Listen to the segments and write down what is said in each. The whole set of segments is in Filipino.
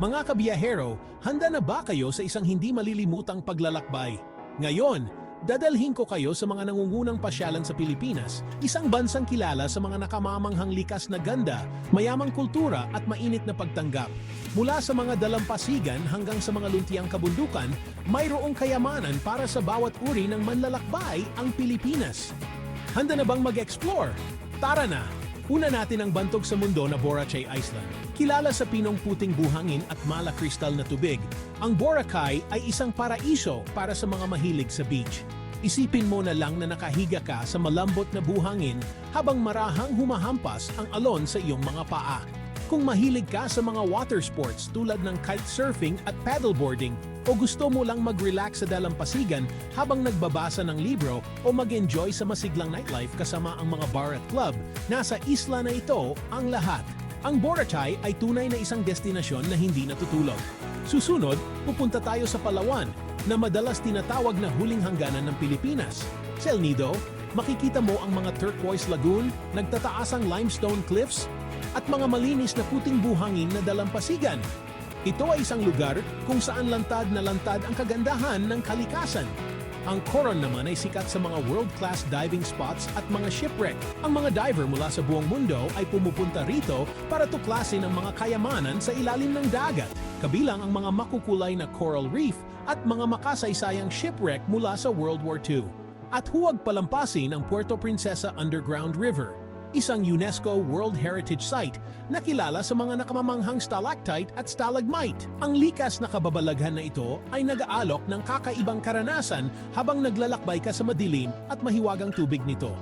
Mga kabiyahero, handa na ba kayo sa isang hindi malilimutang paglalakbay? Ngayon, dadalhin ko kayo sa mga nangungunang pasyalan sa Pilipinas, isang bansang kilala sa mga nakamamanghang likas na ganda, mayamang kultura at mainit na pagtanggap. Mula sa mga dalampasigan hanggang sa mga luntiang kabundukan, mayroong kayamanan para sa bawat uri ng manlalakbay ang Pilipinas. Handa na bang mag-explore? Tara na! Una natin ang bantog sa mundo na Boracay Island. Kilala sa pinong puting buhangin at malakristal na tubig, ang Boracay ay isang paraiso para sa mga mahilig sa beach. Isipin mo na lang na nakahiga ka sa malambot na buhangin habang marahang humahampas ang alon sa iyong mga paa. Kung mahilig ka sa mga water sports tulad ng kitesurfing at paddleboarding, o gusto mo lang mag-relax sa dalampasigan habang nagbabasa ng libro o mag-enjoy sa masiglang nightlife kasama ang mga bar at club, nasa isla na ito ang lahat. Ang Boracay ay tunay na isang destinasyon na hindi natutulog. Susunod, pupunta tayo sa Palawan, na madalas tinatawag na huling hangganan ng Pilipinas. Sa El Nido, makikita mo ang mga turquoise lagoon, nagtataasang limestone cliffs, at mga malinis na puting buhangin na dalampasigan. Ito ay isang lugar kung saan lantad na lantad ang kagandahan ng kalikasan. Ang Coron naman ay sikat sa mga world-class diving spots at mga shipwreck. Ang mga diver mula sa buong mundo ay pumupunta rito para tuklasin ang mga kayamanan sa ilalim ng dagat, kabilang ang mga makukulay na coral reef at mga makasaysayang shipwreck mula sa World War II. At huwag palampasin ang Puerto Princesa Underground River, isang UNESCO World Heritage Site na kilala sa mga nakamamanghang stalactite at stalagmite. Ang likas na kababalaghan na ito ay nag-aalok ng kakaibang karanasan habang naglalakbay ka sa madilim at mahiwagang tubig nito.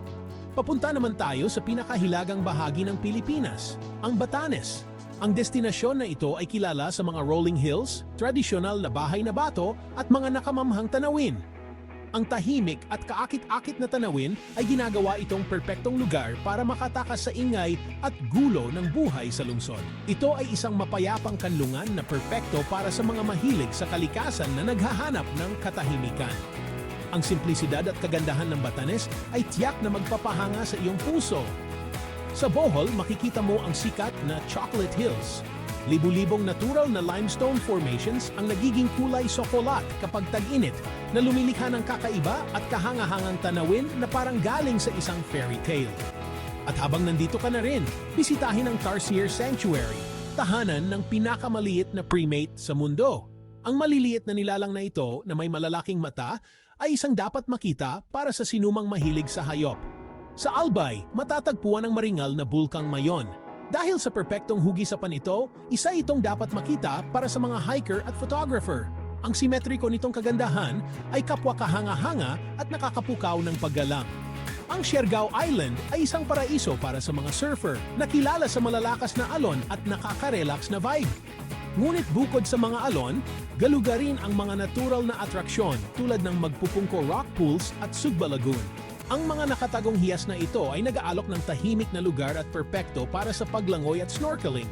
Papunta naman tayo sa pinakahilagang bahagi ng Pilipinas, ang Batanes. Ang destinasyon na ito ay kilala sa mga rolling hills, tradisyonal na bahay na bato at mga nakamamhang tanawin. Ang tahimik at kaakit-akit na tanawin ay ginagawa itong perpektong lugar para makatakas sa ingay at gulo ng buhay sa lungsod. Ito ay isang mapayapang kanlungan na perpekto para sa mga mahilig sa kalikasan na naghahanap ng katahimikan. Ang simplisidad at kagandahan ng Batanes ay tiyak na magpapahanga sa iyong puso. Sa Bohol, makikita mo ang sikat na Chocolate Hills. Libu-libong natural na limestone formations ang nagiging kulay sokolat kapag tag-init, na lumilikha ng kakaiba at kahangahangang tanawin na parang galing sa isang fairy tale. At habang nandito ka na rin, bisitahin ang Tarsier Sanctuary, tahanan ng pinakamaliit na primate sa mundo. Ang maliliit na nilalang na ito na may malalaking mata ay isang dapat makita para sa sinumang mahilig sa hayop. Sa Albay, matatagpuan ang maringal na Bulkang Mayon. Dahil sa perpektong hugisapan ito, isa itong dapat makita para sa mga hiker at photographer. Ang simetriko nitong kagandahan ay kapwa kahanga-hanga at nakakapukaw ng paggalang. Ang Siargao Island ay isang paraiso para sa mga surfer na kilala sa malalakas na alon at nakaka-relax na vibe. Ngunit bukod sa mga alon, galugarin ang mga natural na atraksyon tulad ng Magpupungko Rock Pools at Sugba Lagoon. Ang mga nakatagong hiyas na ito ay nag-aalok ng tahimik na lugar at perpekto para sa paglangoy at snorkeling.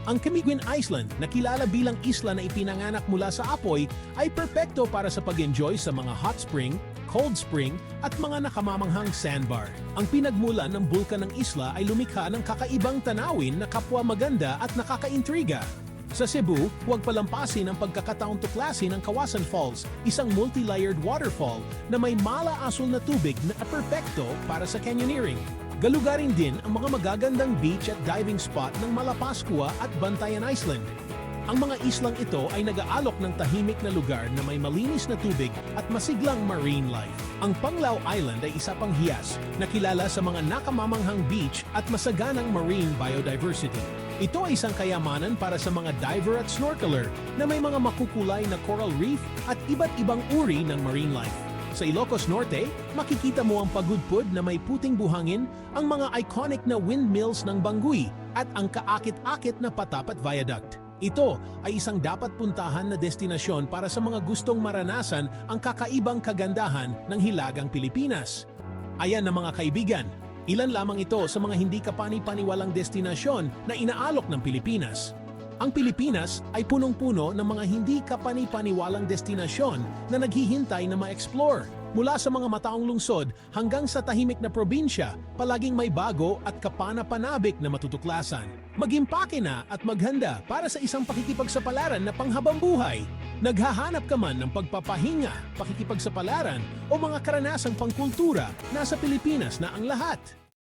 Ang Camiguin Island, na kilala bilang isla na ipinanganak mula sa apoy, ay perpekto para sa pag-enjoy sa mga hot spring, cold spring, at mga nakamamanghang sandbar. Ang pinagmulan ng bulkan ng isla ay lumikha ng kakaibang tanawin na kapwa maganda at nakakaintriga. Sa Cebu, huwag palampasin ang pagkakataong tuklasin ng Kawasan Falls, isang multi-layered waterfall na may mala-asul na tubig na perpekto para sa canyoneering. Galugarin din ang mga magagandang beach at diving spot ng Malapascua at Bantayan Island. Ang mga islang ito ay nag-aalok ng tahimik na lugar na may malinis na tubig at masiglang marine life. Ang Panglao Island ay isa pang hiyas na kilala sa mga nakamamanghang beach at masaganang marine biodiversity. Ito ay isang kayamanan para sa mga diver at snorkeler na may mga makukulay na coral reef at iba't ibang uri ng marine life. Sa Ilocos Norte, makikita mo ang pagudpud na may puting buhangin, ang mga iconic na windmills ng Banguy at ang kaakit-akit na Patapat Viaduct. Ito ay isang dapat puntahan na destinasyon para sa mga gustong maranasan ang kakaibang kagandahan ng Hilagang Pilipinas. Ayan na mga kaibigan, ilan lamang ito sa mga hindi kapani-paniwalang destinasyon na inaalok ng Pilipinas. Ang Pilipinas ay punong-puno ng mga hindi kapani-paniwalang destinasyon na naghihintay na ma-explore. Mula sa mga mataong lungsod hanggang sa tahimik na probinsya, palaging may bago at kapana-panabik na matutuklasan. Mag-impake na at maghanda para sa isang pakikipagsapalaran na panghabang buhay. Naghahanap ka man ng pagpapahinga, pakikipagsapalaran o mga karanasang pangkultura, nasa Pilipinas na ang lahat.